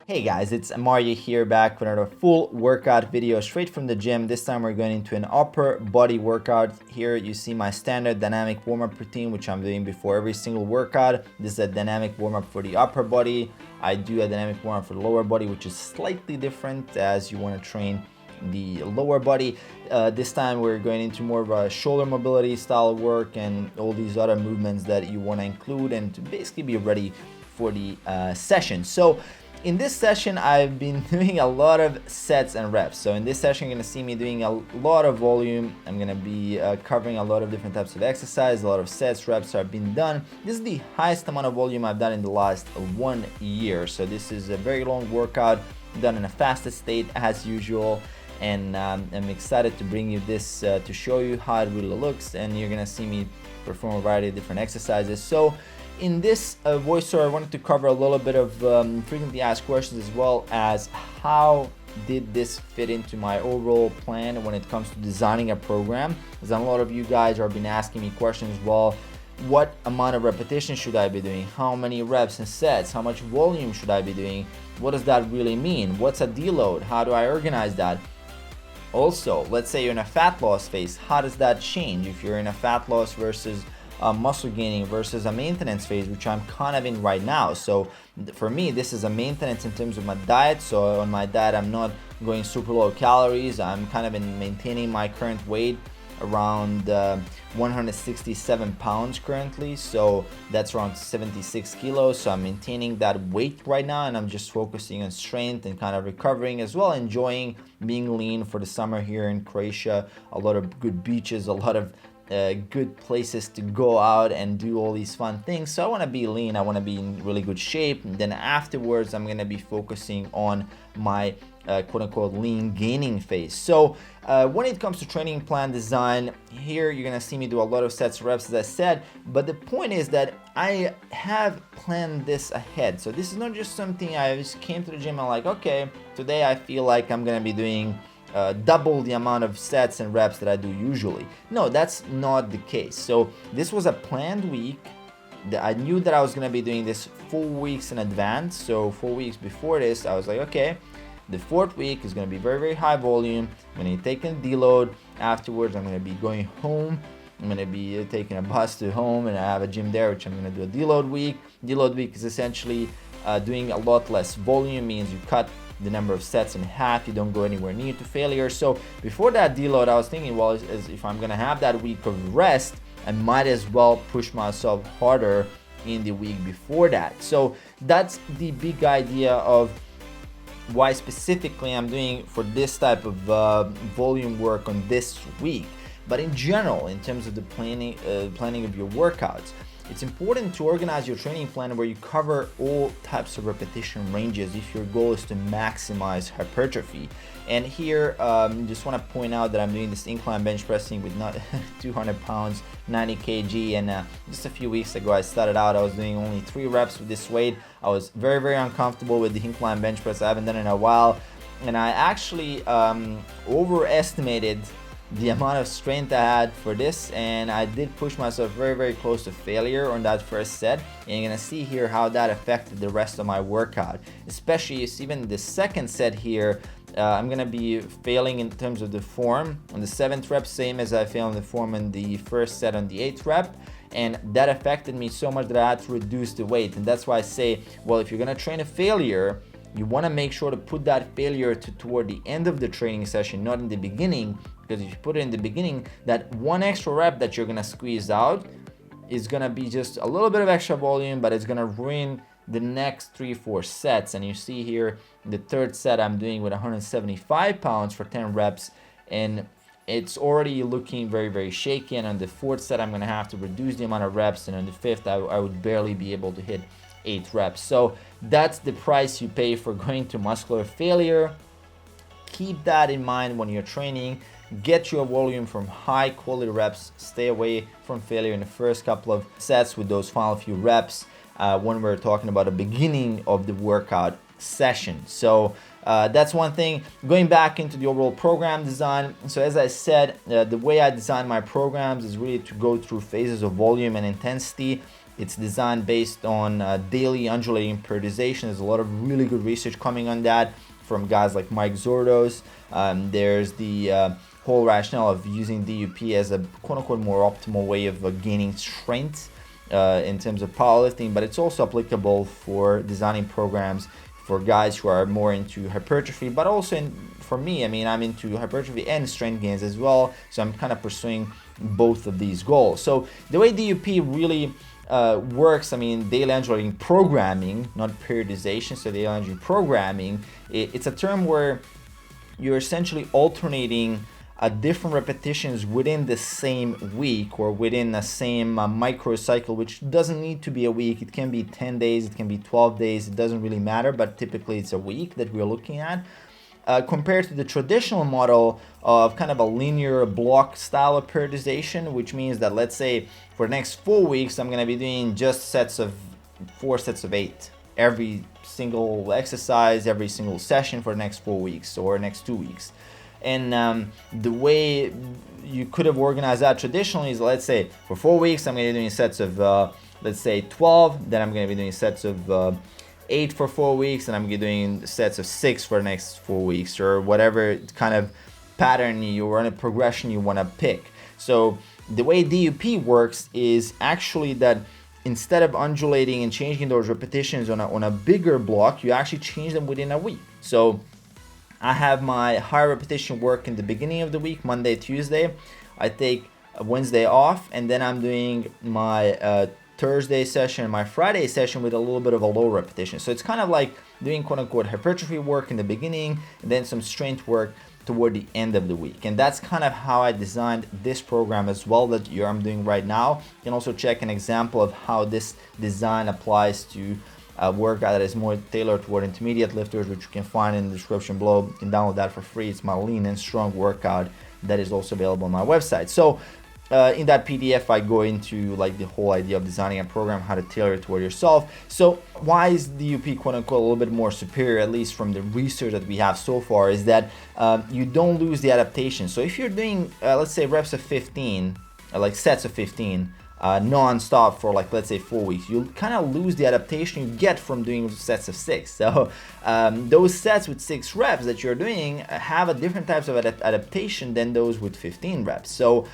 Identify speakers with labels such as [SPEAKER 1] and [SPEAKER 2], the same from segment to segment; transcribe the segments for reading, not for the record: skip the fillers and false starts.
[SPEAKER 1] Hey guys, it's Mario here, back with another full workout video straight from the gym. This time we're going into an upper body workout. Here you see my standard dynamic warm-up routine, which I'm doing before every single workout. This is a dynamic warm-up for the upper body. I do a dynamic warm-up for the lower body, which is slightly different as you want to train the lower body. This time we're going into more of a shoulder mobility style work and all these other movements that you want to include and to basically be ready for the session. So in this session, I've been doing a lot of sets and reps. So in this session, you're going to see me doing a lot of volume. I'm going to be covering a lot of different types of exercise. A lot of sets, reps are being done. This is the highest amount of volume I've done in the last 1 year. So this is a very long workout done in a fasted state as usual. And I'm excited to bring you this to show you how it really looks. And you're going to see me perform a variety of different exercises. So in this voiceover, I wanted to cover a little bit of frequently asked questions, as well as how did this fit into my overall plan when it comes to designing a program. Because a lot of you guys have been asking me questions, well, what amount of repetition should I be doing? How many reps and sets? How much volume should I be doing? What does that really mean? What's a deload? How do I organize that? Also, let's say you're in a fat loss phase. How does that change if you're in a fat loss versus muscle gaining versus a maintenance phase, which I'm kind of in right now? So for me, this is a maintenance in terms of my diet. So on my diet, I'm not going super low calories. I'm kind of in maintaining my current weight around 167 pounds currently. So that's around 76 kilos. So I'm maintaining that weight right now, and I'm just focusing on strength and kind of recovering as well, enjoying being lean for the summer here in Croatia. A lot of good beaches, a lot of good places to go out and do all these fun things. So I want to be lean, I want to be in really good shape, and then afterwards I'm going to be focusing on my quote-unquote lean gaining phase. So when it comes to training plan design, here you're going to see me do a lot of sets, reps, as I said, but the point is that I have planned this ahead. So this is not just something I just came to the gym and like, okay, today I feel like I'm going to be doing double the amount of sets and reps that I do usually. No, that's not the case. So this was a planned week. I knew that I was going to be doing this 4 weeks in advance. So 4 weeks before this, I was like, okay, the fourth week is going to be very, very high volume. I'm going to be taking deload. Afterwards, I'm going to be going home. I'm going to be taking a bus to home, and I have a gym there, which I'm going to do a deload week. Deload week is essentially doing a lot less volume, means you cut the number of sets in half, you don't go anywhere near to failure. So before that deload, I was thinking, well, if I'm gonna have that week of rest, I might as well push myself harder in the week before that. So that's the big idea of why specifically I'm doing for this type of volume work on this week. But in general, in terms of the planning of your workouts, it's important to organize your training plan where you cover all types of repetition ranges if your goal is to maximize hypertrophy. And here, just want to point out that I'm doing this incline bench pressing with not 200 pounds, 90 kg, and just a few weeks ago I started out, I was doing only 3 reps with this weight. I was very, very uncomfortable with the incline bench press. I haven't done it in a while, and I actually overestimated the amount of strength I had for this, and I did push myself very, very close to failure on that first set. And you're gonna see here how that affected the rest of my workout, especially even the second set here. I'm gonna be failing in terms of the form on the 7th rep, same as I failed in the form in the first set on the 8th rep. And that affected me so much that I had to reduce the weight. And that's why I say, well, if you're gonna train a failure, you want to make sure to put that failure toward the end of the training session, not in the beginning. Because if you put it in the beginning, that one extra rep that you're going to squeeze out is going to be just a little bit of extra volume, but it's going to ruin the next 3-4 sets. And you see here, the 3rd set I'm doing with 175 pounds for 10 reps, and it's already looking very, very shaky. And on the 4th set, I'm going to have to reduce the amount of reps, and on the 5th, I would barely be able to hit 8 reps. So that's the price you pay for going to muscular failure. Keep that in mind when you're training. Get your volume from high quality reps. Stay away from failure in the first couple of sets with those final few reps when we're talking about the beginning of the workout session. So that's one thing. Going back into the overall program design, so as I said, the way I design my programs is really to go through phases of volume and intensity. It's designed based on daily undulating periodization. There's a lot of really good research coming on that from guys like Mike Zordos. There's the whole rationale of using DUP as a quote-unquote more optimal way of gaining strength in terms of powerlifting, but it's also applicable for designing programs for guys who are more into hypertrophy, but also for me, I mean, I'm into hypertrophy and strength gains as well, so I'm kind of pursuing both of these goals. So the way DUP really works, I mean, daily undulating programming, not periodization, so daily undulating programming, it's a term where you're essentially alternating different repetitions within the same week or within the same microcycle, which doesn't need to be a week. It can be 10 days, it can be 12 days, it doesn't really matter, but typically it's a week that we're looking at. Compared to the traditional model of kind of a linear block style of periodization, which means that, let's say, for the next 4 weeks, I'm going to be doing just 4 sets of 8 every single exercise, every single session for the next 4 weeks or next 2 weeks. And the way you could have organized that traditionally is, let's say, for 4 weeks, I'm going to be doing sets of, let's say, 12. Then I'm going to be doing sets of 8 for 4 weeks, and I'm going to be doing sets of 6 for the next 4 weeks, or whatever kind of pattern or a progression you want to pick. So the way DUP works is actually that instead of undulating and changing those repetitions on a bigger block, you actually change them within a week. So I have my higher repetition work in the beginning of the week, Monday, Tuesday. I take Wednesday off, and then I'm doing my Thursday session, my Friday session with a little bit of a low repetition. So it's kind of like doing quote-unquote hypertrophy work in the beginning and then some strength work toward the end of the week. And that's kind of how I designed this program as well that I'm doing right now. You can also check an example of how this design applies to a workout that is more tailored toward intermediate lifters, which you can find in the description below. You can download that for free. It's my lean and strong workout that is also available on my website. So in that PDF, I go into like the whole idea of designing a program, how to tailor it toward yourself. So why is DUP quote unquote a little bit more superior, at least from the research that we have so far, is that you don't lose the adaptation. So if you're doing, let's say, reps of 15, like sets of 15, non-stop for like, let's say, 4 weeks, you'll kind of lose the adaptation you get from doing sets of 6. So those sets with 6 reps that you're doing have a different types of adaptation than those with 15 reps. So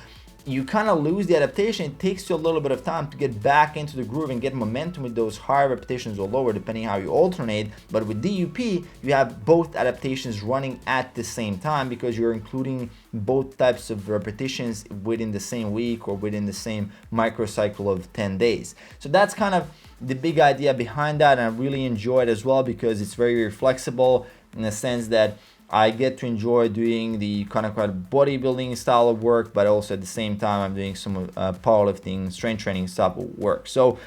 [SPEAKER 1] you kind of lose the adaptation. It takes you a little bit of time to get back into the groove and get momentum with those higher repetitions or lower, depending how you alternate. But with DUP, you have both adaptations running at the same time because you're including both types of repetitions within the same week or within the same microcycle of 10 days. So that's kind of the big idea behind that, and I really enjoy it as well because it's very, very flexible in the sense that I get to enjoy doing the kind of bodybuilding style of work, but also at the same time I'm doing some powerlifting, strength training style of work. So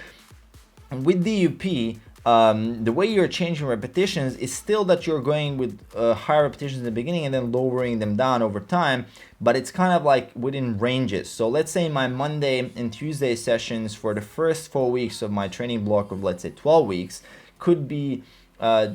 [SPEAKER 1] with DUP, the way you're changing repetitions is still that you're going with higher repetitions in the beginning and then lowering them down over time, but it's kind of like within ranges. So let's say my Monday and Tuesday sessions for the first 4 weeks of my training block of, let's say, 12 weeks could be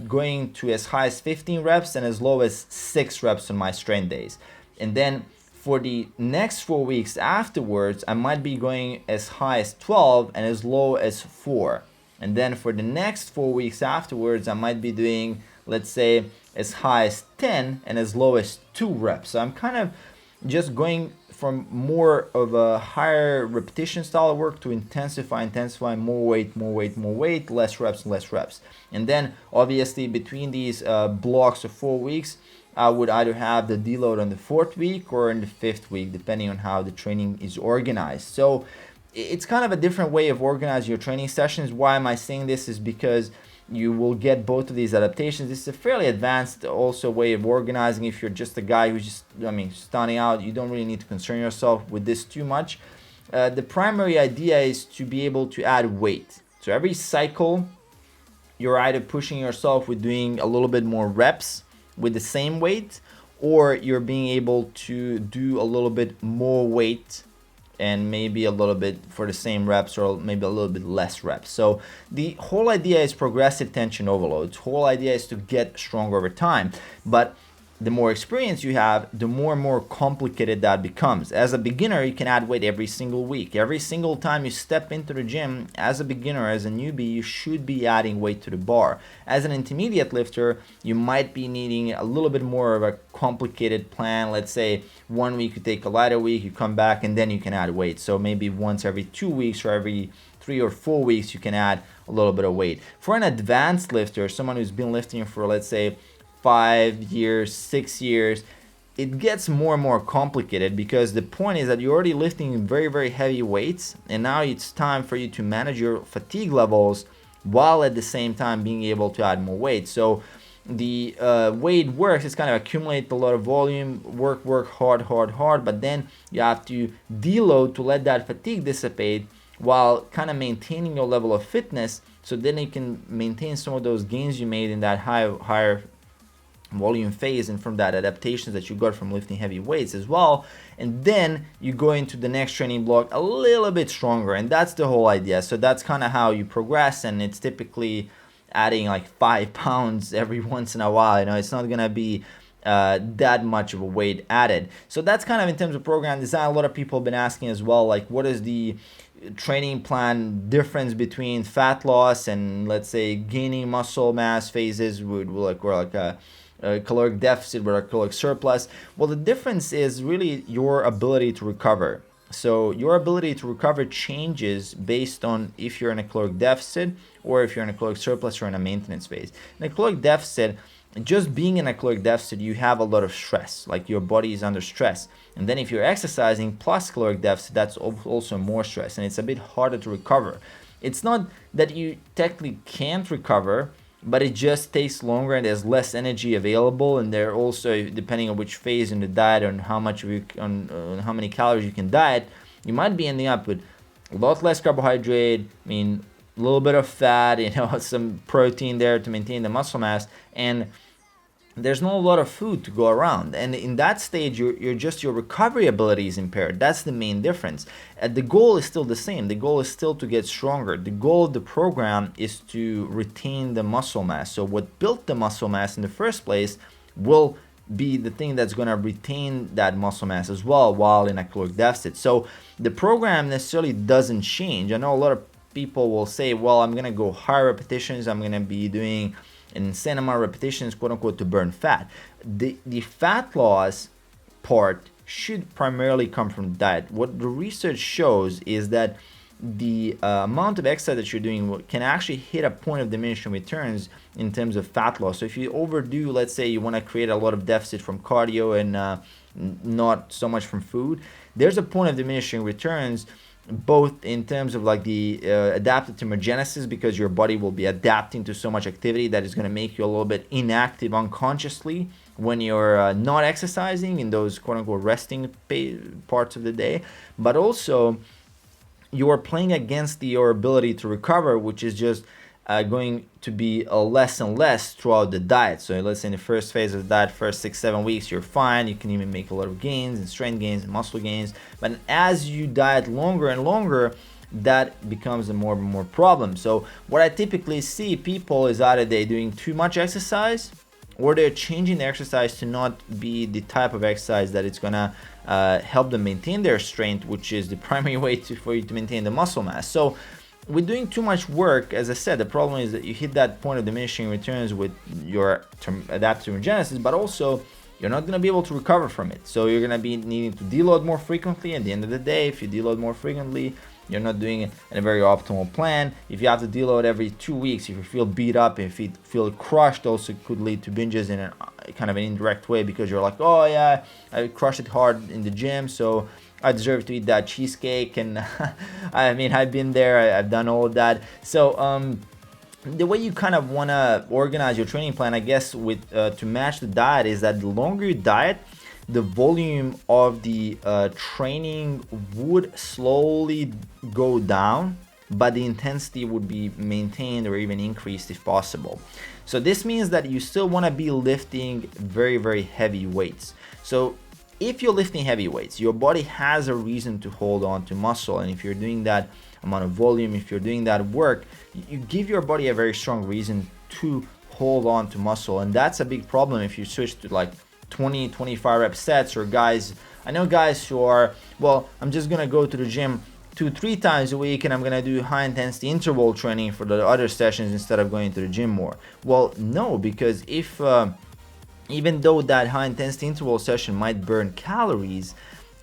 [SPEAKER 1] going to as high as 15 reps and as low as 6 reps on my strength days. And then for the next 4 weeks afterwards, I might be going as high as 12 and as low as 4. And then for the next 4 weeks afterwards, I might be doing, let's say, as high as 10 and as low as 2 reps. So I'm kind of just going from more of a higher repetition style of work to intensify, more weight, less reps. And then obviously between these blocks of 4 weeks, I would either have the deload on the 4th week or in the 5th week, depending on how the training is organized. So it's kind of a different way of organizing your training sessions. Why am I saying this? Is because you will get both of these adaptations. This is a fairly advanced also way of organizing. If you're just a guy who's just, starting out, you don't really need to concern yourself with this too much. The primary idea is to be able to add weight. So every cycle, you're either pushing yourself with doing a little bit more reps with the same weight, or you're being able to do a little bit more weight and maybe a little bit for the same reps or maybe a little bit less reps. So the whole idea is progressive tension overload. The whole idea is to get stronger over time. But the more experience you have, the more and more complicated that becomes. As a beginner, you can add weight every single week. Every single time you step into the gym, as a beginner, as a newbie, you should be adding weight to the bar. As an intermediate lifter, you might be needing a little bit more of a complicated plan. Let's say 1 week you take a lighter week, you come back, and then you can add weight. So maybe once every 2 weeks or every 3 or 4 weeks, you can add a little bit of weight. For an advanced lifter, someone who's been lifting for, let's say, 5 years, 6 years, it gets more and more complicated, because the point is that you're already lifting very, very heavy weights, and now it's time for you to manage your fatigue levels while at the same time being able to add more weight. So the way it works is kind of accumulate a lot of volume, work hard, but then you have to deload to let that fatigue dissipate while kind of maintaining your level of fitness, so then you can maintain some of those gains you made in that higher volume phase, and from that adaptations that you got from lifting heavy weights as well. And then you go into the next training block a little bit stronger, and that's the whole idea. So that's kind of how you progress, and it's typically adding like 5 pounds every once in a while. You know, it's not gonna be that much of a weight added. So that's kind of in terms of program design. A lot of people have been asking as well, like, what is the training plan difference between fat loss and, let's say, gaining muscle mass phases with like a caloric deficit with a caloric surplus? Well, the difference is really your ability to recover. So your ability to recover changes based on if you're in a caloric deficit or if you're in a caloric surplus or in a maintenance phase. In a caloric deficit, just being in a caloric deficit, you have a lot of stress, like your body is under stress. And then if you're exercising plus caloric deficit, that's also more stress, and it's a bit harder to recover. It's not that you technically can't recover, but it just takes longer and there's less energy available. And there also, depending on which phase in the diet and how much on how many calories you can diet, you might be ending up with a lot less carbohydrate, a little bit of fat, some protein there to maintain the muscle mass, and there's not a lot of food to go around. And in that stage, your recovery ability is impaired. That's the main difference. The goal is still the same. The goal is still to get stronger. The goal of the program is to retain the muscle mass. So what built the muscle mass in the first place will be the thing that's going to retain that muscle mass as well while in a caloric deficit. So the program necessarily doesn't change. I know a lot of people will say, well, I'm going to go higher repetitions. I'm going to be doing an insane amount of repetitions, quote unquote, to burn fat. The fat loss part should primarily come from diet. What the research shows is that the amount of exercise that you're doing can actually hit a point of diminishing returns in terms of fat loss. So if you overdo, let's say you want to create a lot of deficit from cardio and not so much from food, there's a point of diminishing returns, both in terms of like the adaptive thermogenesis, because your body will be adapting to so much activity that is going to make you a little bit inactive unconsciously when you're not exercising in those quote unquote resting parts of the day. But also you are playing against your ability to recover, which is just going to be less and less throughout the diet. So let's say in the first phase of the diet, first 6-7 weeks, you're fine. You can even make a lot of gains and strength gains and muscle gains. But as you diet longer and longer, that becomes a more and more problem. So what I typically see people is either they're doing too much exercise, or they're changing the exercise to not be the type of exercise that it's gonna help them maintain their strength, which is the primary way for you to maintain the muscle mass. So with doing too much work, as I said, the problem is that you hit that point of diminishing returns with your adaptive thermogenesis, but also you're not going to be able to recover from it. So you're going to be needing to deload more frequently. At the end of the day, if you deload more frequently, you're not doing it in a very optimal plan. If you have to deload every 2 weeks, if you feel beat up, if you feel crushed, also could lead to binges in a kind of an indirect way, because you're like, oh yeah, I crushed it hard in the gym, so I deserve to eat that cheesecake. And I've been there, I've done all of that. So the way you kind of want to organize your training plan, I guess, with to match the diet, is that the longer you diet, the volume of the training would slowly go down, but the intensity would be maintained or even increased if possible. So this means that you still want to be lifting very, very heavy weights. So if you're lifting heavy weights, your body has a reason to hold on to muscle. And if you're doing that amount of volume, if you're doing that work, you give your body a very strong reason to hold on to muscle. And that's a big problem if you switch to like 20-25 rep sets, or guys, I know guys who are, well, I'm just gonna go to the gym 2-3 times a week and I'm gonna do high intensity interval training for the other sessions instead of going to the gym more. Well, no, because if even though that high intensity interval session might burn calories,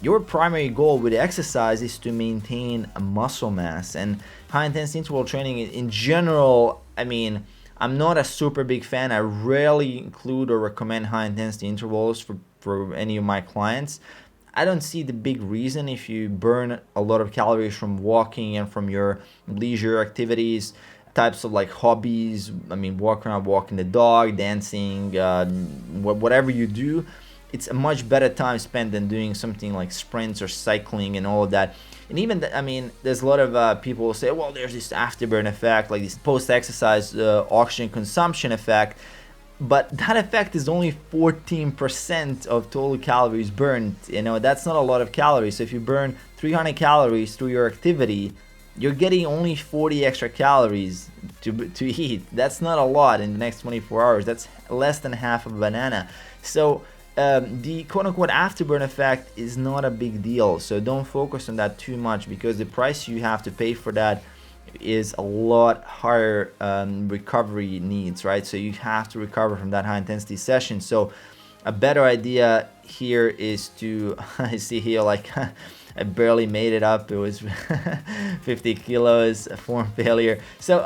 [SPEAKER 1] your primary goal with exercise is to maintain a muscle mass. And high intensity interval training in general, I mean, I'm not a super big fan. I rarely include or recommend high intensity intervals for any of my clients. I don't see the big reason if you burn a lot of calories from walking and from your leisure activities, types of like hobbies. I mean, walk around, walking the dog, dancing, whatever you do. It's a much better time spent than doing something like sprints or cycling and all of that. And even, I mean, there's a lot of people who say, well, there's this afterburn effect, like this post-exercise oxygen consumption effect. But that effect is only 14% of total calories burned. You know, that's not a lot of calories. So if you burn 300 calories through your activity, you're getting only 40 extra calories to eat. That's not a lot in the next 24 hours. That's less than half of a banana. So the quote-unquote afterburn effect is not a big deal. So don't focus on that too much, because the price you have to pay for that is a lot higher recovery needs, right? So you have to recover from that high intensity session. So a better idea here is to I see here like I barely made it up. It was 50 kilos, a form failure. So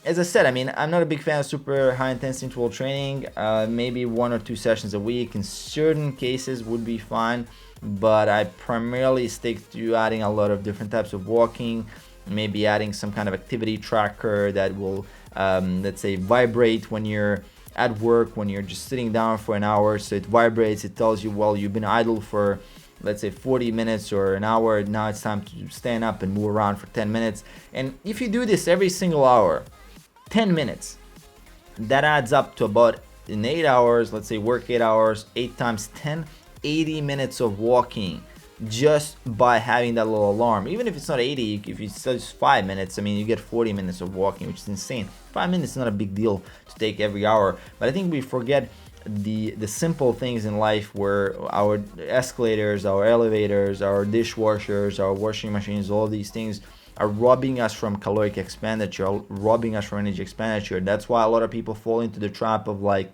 [SPEAKER 1] as I said, I mean, I'm not a big fan of super high intensity interval training. Maybe 1 or 2 sessions a week in certain cases would be fine, but I primarily stick to adding a lot of different types of walking, maybe adding some kind of activity tracker that will let's say vibrate when you're at work, when you're just sitting down for an hour. So it vibrates, it tells you, well, you've been idle for, let's say, 40 minutes or an hour, now it's time to stand up and move around for 10 minutes. And if you do this every single hour, 10 minutes, that adds up to about, in 8 hours, let's say work 8 hours, 8 times 10, 80 minutes of walking, just by having that little alarm. Even if it's not 80, if it's just 5 minutes, I mean, you get 40 minutes of walking, which is insane. 5 minutes is not a big deal to take every hour, but I think we forget the simple things in life, where our escalators, our elevators, our dishwashers, our washing machines, all these things are robbing us from caloric expenditure, robbing us from energy expenditure. That's why a lot of people fall into the trap of like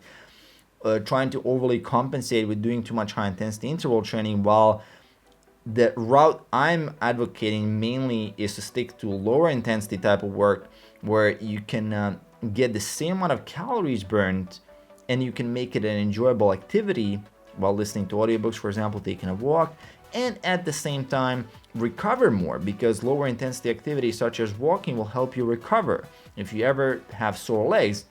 [SPEAKER 1] trying to overly compensate with doing too much high intensity interval training, while the route I'm advocating mainly is to stick to lower intensity type of work, where you can get the same amount of calories burned, and you can make it an enjoyable activity while listening to audiobooks, for example, taking a walk, and at the same time recover more, because lower intensity activities such as walking will help you recover. If you ever have sore legs,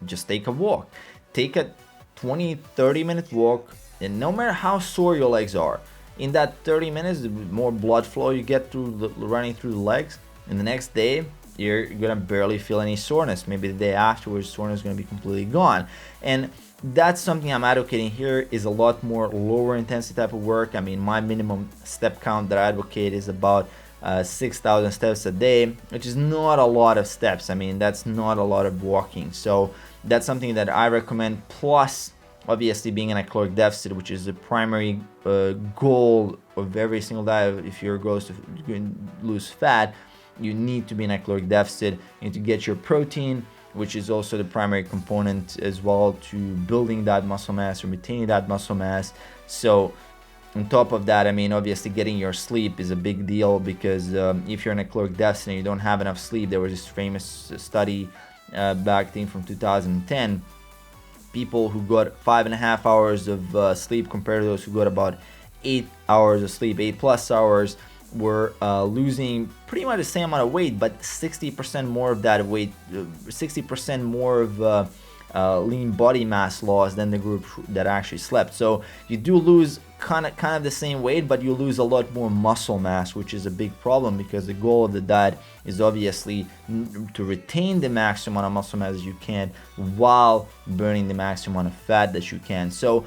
[SPEAKER 1] just take a walk. Take a 20-30 minute walk, and no matter how sore your legs are, in that 30 minutes, the more blood flow you get through running through the legs, and the next day you're gonna barely feel any soreness. Maybe the day afterwards, soreness is gonna be completely gone. And that's something I'm advocating here, is a lot more lower intensity type of work. I mean, my minimum step count that I advocate is about 6,000 steps a day, which is not a lot of steps. I mean, that's not a lot of walking. So that's something that I recommend. Plus, obviously, being in a caloric deficit, which is the primary goal of every single diet. If your goal is to lose fat, you need to be in a caloric deficit. You need to get your protein, which is also the primary component as well to building that muscle mass or maintaining that muscle mass. So on top of that, I mean, obviously getting your sleep is a big deal, because if you're in a caloric deficit and you don't have enough sleep, there was this famous study back, I think from 2010, people who got 5.5 hours of sleep compared to those who got about 8 hours of sleep, 8+ hours, were losing pretty much the same amount of weight, but 60% more of that weight, 60% more of lean body mass loss than the group that actually slept. So you do lose kind of the same weight, but you lose a lot more muscle mass, which is a big problem, because the goal of the diet is obviously to retain the maximum amount of muscle mass as you can while burning the maximum amount of fat that you can. So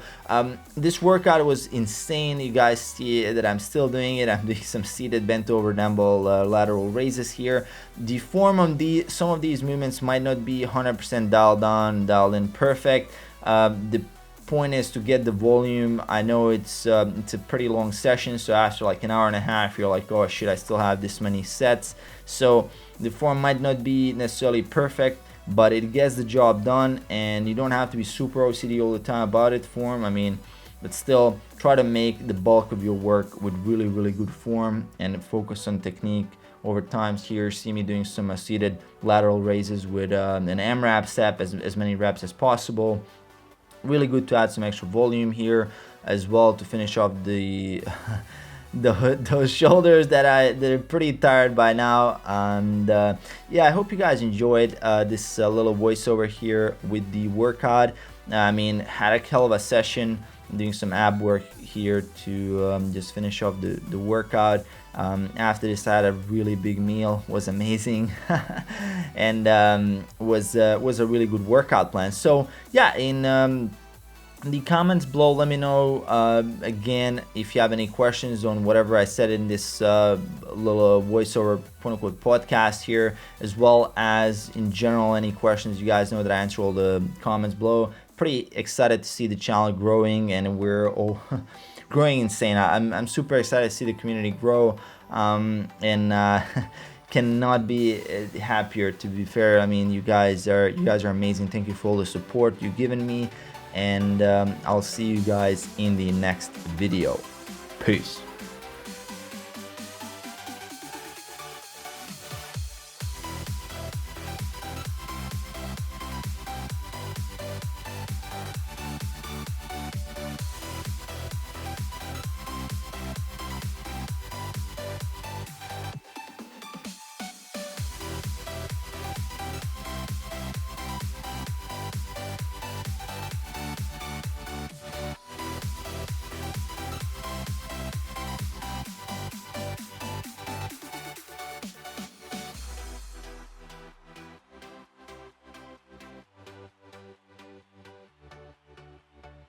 [SPEAKER 1] this workout was insane. You guys see that I'm still doing it. I'm doing some seated bent over dumbbell lateral raises here. The form of some of these movements might not be 100% dialed in perfect. The point is to get the volume. I know it's a pretty long session, so after like an hour and a half, you're like, oh shit, I still have this many sets. So the form might not be necessarily perfect, but it gets the job done, and you don't have to be super OCD all the time about it, form. I mean, but still try to make the bulk of your work with really good form and focus on technique over time. Here, see me doing some seated lateral raises with an AMRAP step, as many reps as possible. Really good to add some extra volume here as well to finish off the those shoulders they're pretty tired by now. And yeah, I hope you guys enjoyed this little voiceover here with the workout. I mean, had a hell of a session, doing some ab work here to just finish off the workout. After this, I had a really big meal, was amazing, and was a really good workout plan. So yeah, in the comments below, let me know again if you have any questions on whatever I said in this little voiceover quote-unquote podcast here, as well as in general any questions. You guys know that I answer all the comments below. Pretty excited to see the channel growing, and we're all growing insane. I'm super excited to see the community grow, and cannot be happier, to be fair. I mean, you guys are amazing. Thank you for all the support you've given me, and I'll see you guys in the next video. Peace.